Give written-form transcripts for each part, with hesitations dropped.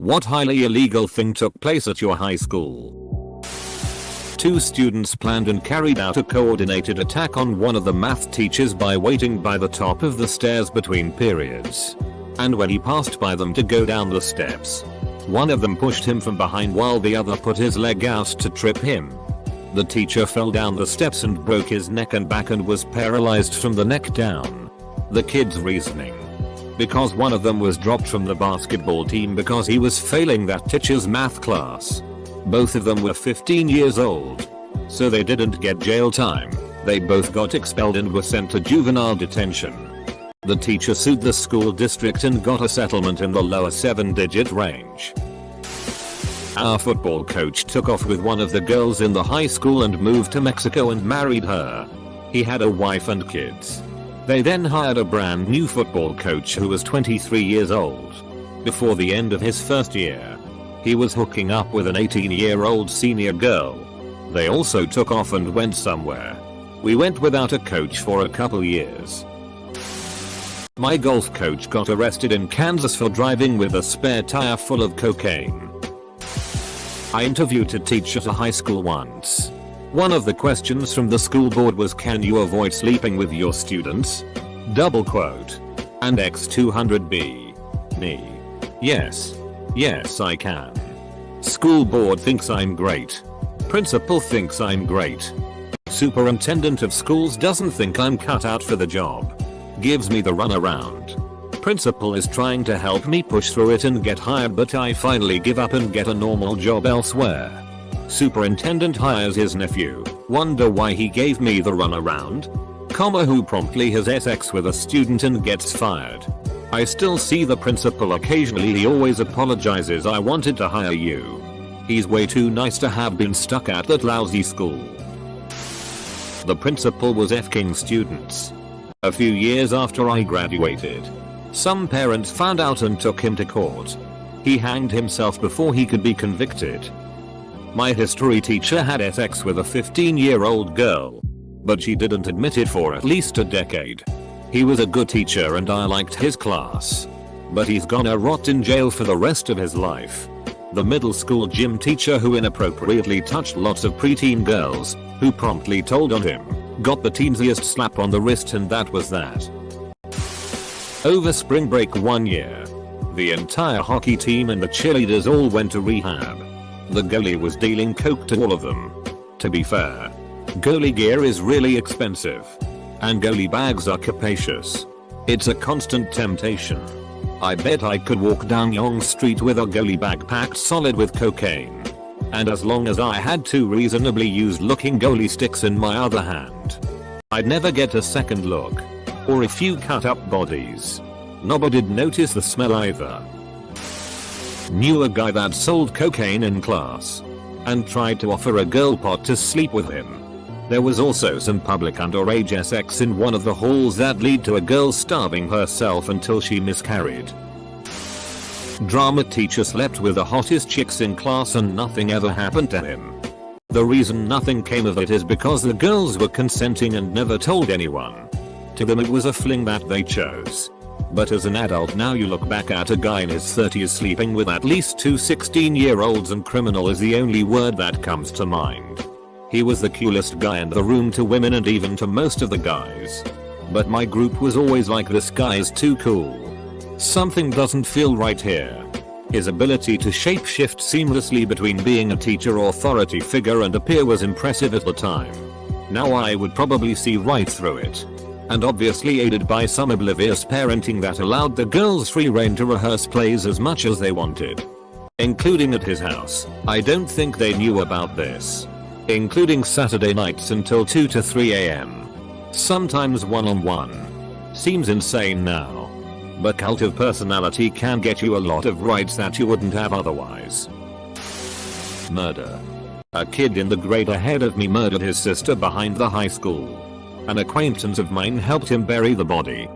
What highly illegal thing took place at your high school? Two students planned and carried out a coordinated attack on one of the math teachers by waiting by the top of the stairs between periods. And when he passed by them to go down the steps, one of them pushed him from behind while the other put his leg out to trip him. The teacher fell down the steps and broke his neck and back and was paralyzed from the neck down. The kid's reasoning: because one of them was dropped from the basketball team because he was failing that teacher's math class. Both of them were 15 years old. So they didn't get jail time. They both got expelled and were sent to juvenile detention. The teacher sued the school district and got a settlement in the lower 7-digit range. Our football coach took off with one of the girls in the high school and moved to Mexico and married her. He had a wife and kids. They then hired a brand new football coach who was 23 years old. Before the end of his first year, he was hooking up with an 18-year-old senior girl. They also took off and went somewhere. We went without a coach for a couple years. My golf coach got arrested in Kansas for driving with a spare tire full of cocaine. I interviewed a teacher at a high school once. One of the questions from the school board was, can you avoid sleeping with your students? Double quote. And X200B. Me. Yes. Yes, I can. School board thinks I'm great. Principal thinks I'm great. Superintendent of schools doesn't think I'm cut out for the job. Gives me the runaround. Principal is trying to help me push through it and get hired, but I finally give up and get a normal job elsewhere. Superintendent hires his nephew. Wonder why he gave me the runaround? Who promptly has sex with a student and gets fired. I still see the principal occasionally. He always apologizes. I wanted to hire you. He's way too nice to have been stuck at that lousy school. The principal was F-king students. A few years after I graduated, some parents found out and took him to court. He hanged himself before he could be convicted. My history teacher had sex with a 15-year-old girl, but she didn't admit it for at least a decade. He was a good teacher and I liked his class, but he's gonna rot in jail for the rest of his life. The middle school gym teacher who inappropriately touched lots of preteen girls, who promptly told on him, got the teensiest slap on the wrist, and that was that. Over spring break one year, the entire hockey team and the cheerleaders all went to rehab. The goalie was dealing coke to all of them. To be fair, goalie gear is really expensive, and goalie bags are capacious. It's a constant temptation. I bet I could walk down Yonge Street with a goalie bag packed solid with cocaine. And as long as I had two reasonably used looking goalie sticks in my other hand, I'd never get a second look. Or a few cut up bodies. Nobody'd notice the smell either. Knew a guy that sold cocaine in class, and tried to offer a girl pot to sleep with him. There was also some public underage sex in one of the halls that lead to a girl starving herself until she miscarried. Drama teacher slept with the hottest chicks in class and nothing ever happened to him. The reason nothing came of it is because the girls were consenting and never told anyone. To them it was a fling that they chose. But as an adult now you look back at a guy in his 30s sleeping with at least two 16-year-olds, and criminal is the only word that comes to mind. He was the coolest guy in the room to women and even to most of the guys. But my group was always like, this guy is too cool. Something doesn't feel right here. His ability to shapeshift seamlessly between being a teacher or authority figure and a peer was impressive at the time. Now I would probably see right through it. And obviously aided by some oblivious parenting that allowed the girls free rein to rehearse plays as much as they wanted. Including at his house. I don't think they knew about this. Including Saturday nights until 2 to 3 AM. Sometimes one-on-one. Seems insane now. But cult of personality can get you a lot of rights that you wouldn't have otherwise. Murder. A kid in the grade ahead of me murdered his sister behind the high school. An acquaintance of mine helped him bury the body.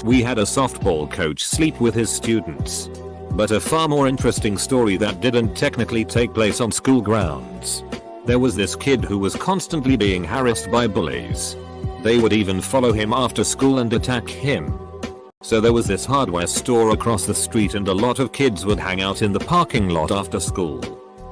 We had a softball coach sleep with his students. But a far more interesting story that didn't technically take place on school grounds. There was this kid who was constantly being harassed by bullies. They would even follow him after school and attack him. So there was this hardware store across the street and a lot of kids would hang out in the parking lot after school.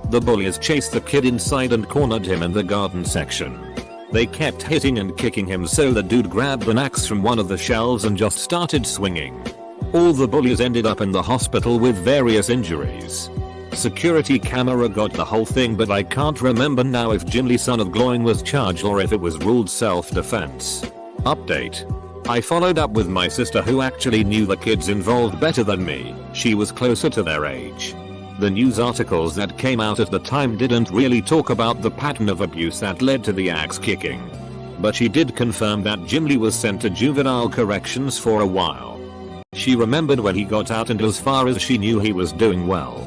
The bullies chased the kid inside and cornered him in the garden section. They kept hitting and kicking him, so the dude grabbed an axe from one of the shelves and just started swinging. All the bullies ended up in the hospital with various injuries. Security camera got the whole thing, but I can't remember now if Jim Lee, son of Gloin, was charged or if it was ruled self-defense. Update. I followed up with my sister, who actually knew the kids involved better than me. She was closer to their age. The news articles that came out at the time didn't really talk about the pattern of abuse that led to the axe kicking. But she did confirm that Jim Lee was sent to juvenile corrections for a while. She remembered when he got out, and as far as she knew, he was doing well.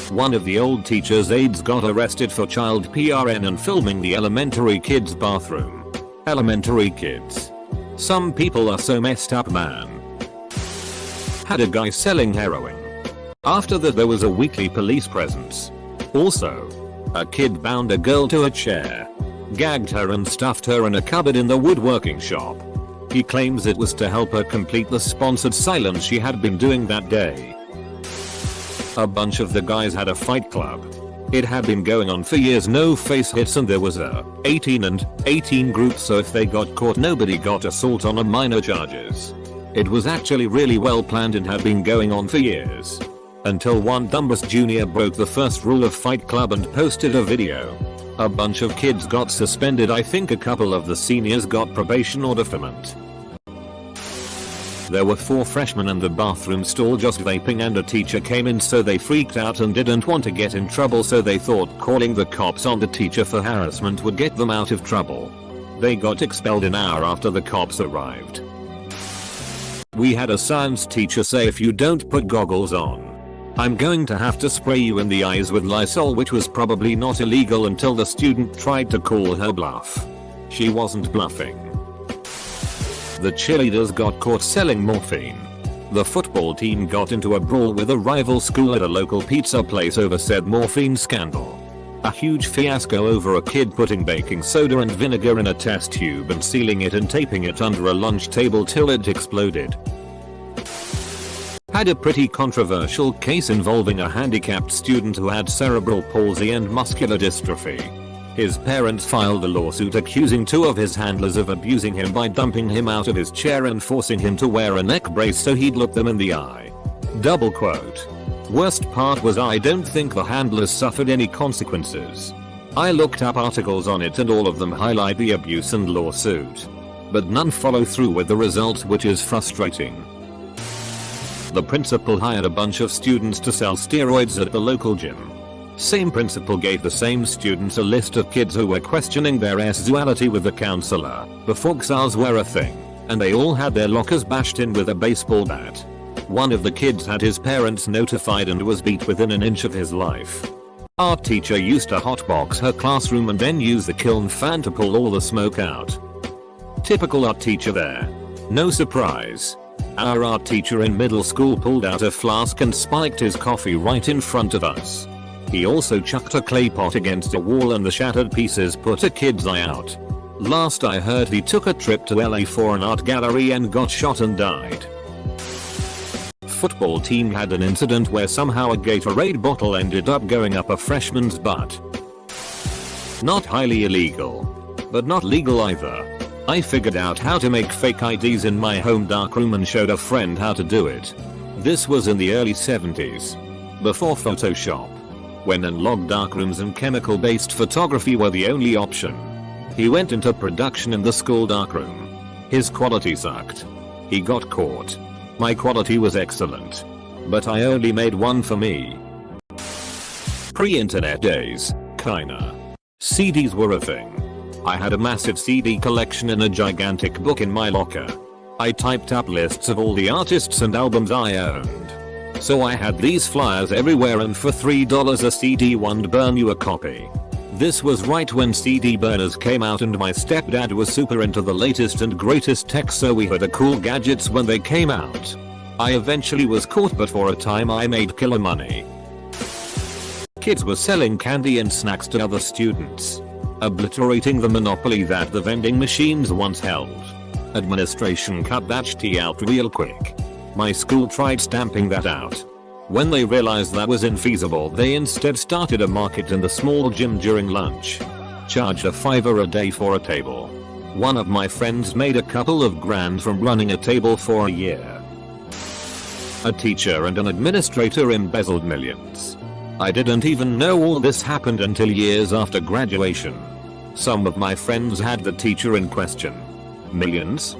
One of the old teacher's aides got arrested for child PRN and filming the elementary kids' bathroom. Elementary kids. Some people are so messed up, man. Had a guy selling heroin. After that there was a weekly police presence. Also, a kid bound a girl to a chair, gagged her and stuffed her in a cupboard in the woodworking shop. He claims it was to help her complete the sponsored silence she had been doing that day. A bunch of the guys had a fight club. It had been going on for years, no face hits, and there was a 18 and 18 group, so if they got caught nobody got assault on a minor charges. It was actually really well planned and had been going on for years. Until one dumbass junior broke the first rule of Fight Club and posted a video. A bunch of kids got suspended. I think a couple of the seniors got probation or deferment. There were 4 freshmen in the bathroom stall just vaping, and a teacher came in, so they freaked out and didn't want to get in trouble, so they thought calling the cops on the teacher for harassment would get them out of trouble. They got expelled an hour after the cops arrived. We had a science teacher say, if you don't put goggles on, I'm going to have to spray you in the eyes with Lysol, which was probably not illegal until the student tried to call her bluff. She wasn't bluffing. The cheerleaders got caught selling morphine. The football team got into a brawl with a rival school at a local pizza place over said morphine scandal. A huge fiasco over a kid putting baking soda and vinegar in a test tube and sealing it and taping it under a lunch table till it exploded. Had a pretty controversial case involving a handicapped student who had cerebral palsy and muscular dystrophy. His parents filed a lawsuit accusing 2 of his handlers of abusing him by dumping him out of his chair and forcing him to wear a neck brace so he'd look them in the eye. Double quote. Worst part was, I don't think the handlers suffered any consequences. I looked up articles on it and all of them highlight the abuse and lawsuit. But none follow through with the results, which is frustrating. The principal hired a bunch of students to sell steroids at the local gym. Same principal gave the same students a list of kids who were questioning their sexuality with the counselor before XRs were a thing, and they all had their lockers bashed in with a baseball bat. One of the kids had his parents notified and was beat within an inch of his life. Our teacher used to hotbox her classroom and then use the kiln fan to pull all the smoke out. Typical art teacher there. No surprise. Our art teacher in middle school pulled out a flask and spiked his coffee right in front of us. He also chucked a clay pot against a wall and the shattered pieces put a kid's eye out. Last I heard, he took a trip to LA for an art gallery and got shot and died. Football team had an incident where somehow a Gatorade bottle ended up going up a freshman's butt. Not highly illegal, but not legal either. I figured out how to make fake IDs in my home darkroom and showed a friend how to do it. This was in the early 70s. Before Photoshop. When analog darkrooms and chemical-based photography were the only option. He went into production in the school darkroom. His quality sucked. He got caught. My quality was excellent. But I only made one for me. Pre-internet days, kinda. CDs were a thing. I had a massive CD collection in a gigantic book in my locker. I typed up lists of all the artists and albums I owned. So I had these flyers everywhere, and for $3 a CD would burn you a copy. This was right when CD burners came out, and my stepdad was super into the latest and greatest tech, so we had the cool gadgets when they came out. I eventually was caught, but for a time I made killer money. Kids were selling candy and snacks to other students, obliterating the monopoly that the vending machines once held. Administration cut that shit out real quick. My school tried stamping that out. When they realized that was infeasible, they instead started a market in the small gym during lunch. Charged $5 a day for a table. One of my friends made a couple of grand from running a table for a year. A teacher and an administrator embezzled millions. I didn't even know all this happened until years after graduation. Some of my friends had the teacher in question. Millions?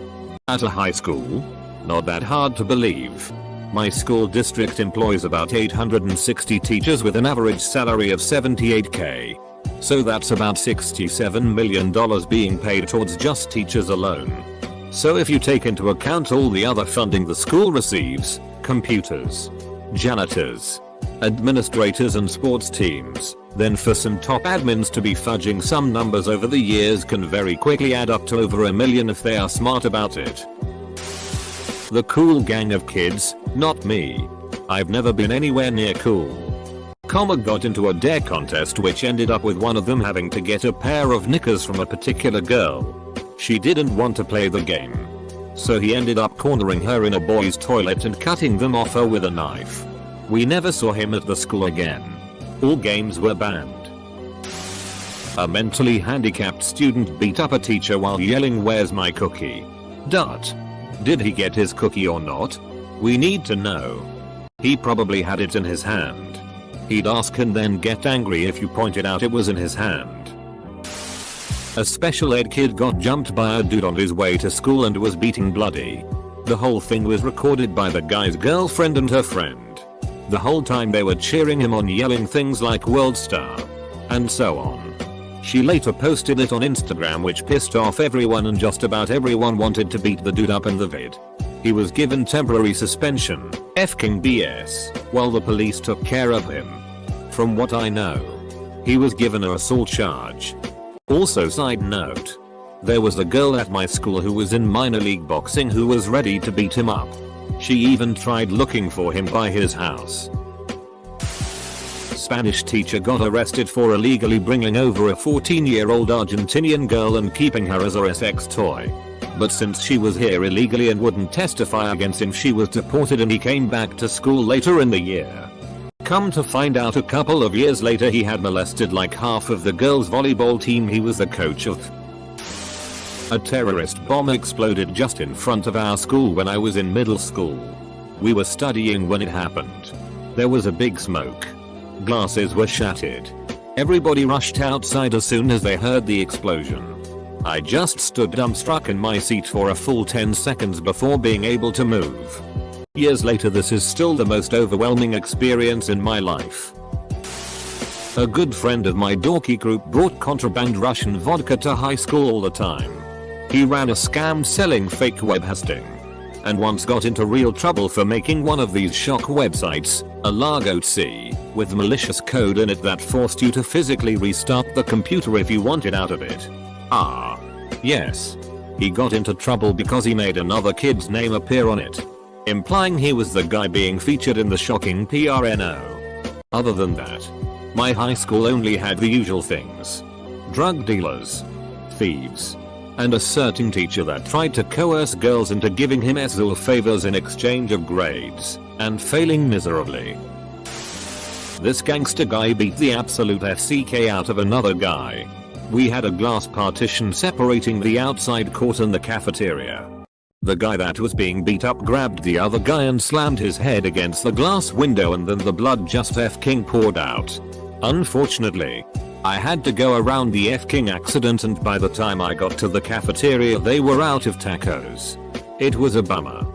At a high school? Not that hard to believe. My school district employs about 860 teachers with an average salary of $78K. So that's about $67 million being paid towards just teachers alone. So if you take into account all the other funding the school receives, computers, janitors, administrators and sports teams, then for some top admins to be fudging some numbers over the years can very quickly add up to over $1 million if they are smart about it. The cool gang of kids, not me. I've never been anywhere near cool. Comma got into a dare contest which ended up with one of them having to get a pair of knickers from a particular girl. She didn't want to play the game. So he ended up cornering her in a boys' toilet and cutting them off her with a knife. We never saw him at the school again. All games were banned. A mentally handicapped student beat up a teacher while yelling, "Where's my cookie?" Did he get his cookie or not? We need to know. He probably had it in his hand. He'd ask and then get angry if you pointed out it was in his hand. A special ed kid got jumped by a dude on his way to school and was beaten bloody. The whole thing was recorded by the guy's girlfriend and her friend. The whole time they were cheering him on, yelling things like "World Star" and so on. She later posted it on Instagram, which pissed off everyone, and just about everyone wanted to beat the dude up in the vid. He was given temporary suspension, F-king BS, while the police took care of him. From what I know, he was given an assault charge. Also, side note, there was a girl at my school who was in minor league boxing who was ready to beat him up. She even tried looking for him by his house. Spanish teacher got arrested for illegally bringing over a 14-year-old Argentinian girl and keeping her as a sex toy. But since she was here illegally and wouldn't testify against him, she was deported and he came back to school later in the year. Come to find out, a couple of years later he had molested like half of the girls' volleyball team he was the coach of. A terrorist bomb exploded just in front of our school when I was in middle school. We were studying when it happened. There was a big smoke. Glasses were shattered. Everybody rushed outside as soon as they heard the explosion. I just stood dumbstruck in my seat for a full 10 seconds before being able to move. Years later, this is still the most overwhelming experience in my life. A good friend of my dorky group brought contraband Russian vodka to high school all the time. He ran a scam selling fake web hosting, and once got into real trouble for making one of these shock websites, a Largo.c, with malicious code in it that forced you to physically restart the computer if you wanted out of it. Ah. Yes. He got into trouble because he made another kid's name appear on it, implying he was the guy being featured in the shocking PRNO. Other than that, my high school only had the usual things. Drug dealers, thieves, and a certain teacher that tried to coerce girls into giving him SZL favors in exchange of grades, and failing miserably. This gangster guy beat the absolute FCK out of another guy. We had a glass partition separating the outside court and the cafeteria. The guy that was being beat up grabbed the other guy and slammed his head against the glass window, and then the blood just F-king poured out. Unfortunately, I had to go around the F-king accident, and by the time I got to the cafeteria they were out of tacos. It was a bummer.